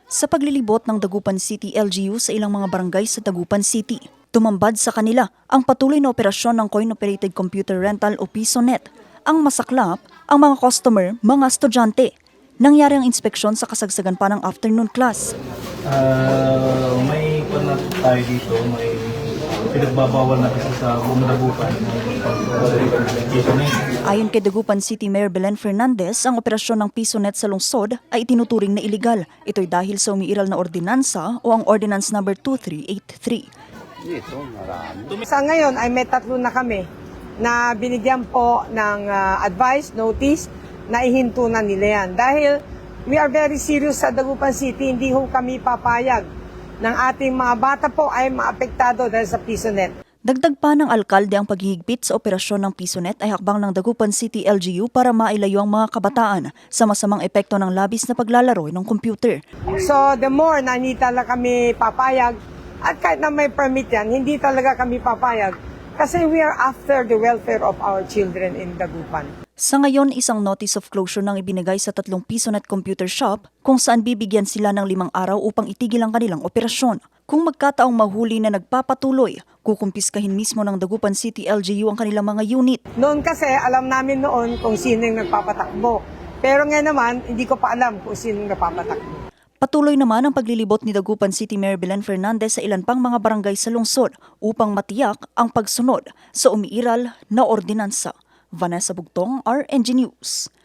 sa paglilibot ng Dagupan City LGU sa ilang mga barangay sa Dagupan City. Tumambad sa kanila ang patuloy na operasyon ng coin-operated computer rental o PisoNet. Ang masaklap, ang mga customer, mga estudyante. Nangyari ang inspeksyon sa kasagsagan pa ng afternoon class. May na tayo dito, may pinagbabawal na kasi sa buong Dagupan. Ayon kay Dagupan City Mayor Belen Fernandez, ang operasyon ng PisoNet sa lungsod ay itinuturing na iligal. Ito'y dahil sa umiiral na ordinansa o ang Ordinance Number 2383. Sa ngayon ay may 3 na kami na binigyan po ng advice, notice, na ihinto na nila yan. Dahil we are very serious sa Dagupan City, hindi ho kami papayag ng ating mga bata po ay maapektado dahil sa PisoNet. Dagdag pa ng alkalde ang paghihigpit sa operasyon ng PisoNet ay hakbang ng Dagupan City LGU para mailayo ang mga kabataan sa masamang epekto ng labis na paglalaro ng computer. So the more na hindi talaga kami papayag, at kahit na may permit yan, hindi talaga kami papayag kasi we are after the welfare of our children in Dagupan. Sa ngayon, isang notice of closure nang ibinigay sa 3 PisoNet computer shop kung saan bibigyan sila ng 5 araw upang itigil ang kanilang operasyon. Kung magkataong mahuli na nagpapatuloy, kukumpiskahin mismo ng Dagupan City LGU ang kanilang mga unit. Noon kasi, alam namin noon kung sino yung nagpapatakbo. Pero ngayon naman, hindi ko pa alam kung sino yung nagpapatakbo. Patuloy naman ang paglilibot ni Dagupan City Mayor Belen Fernandez sa ilan pang mga barangay sa lungsod upang matiyak ang pagsunod sa umiiral na ordinansa. Vanessa Bugtong, RNG News.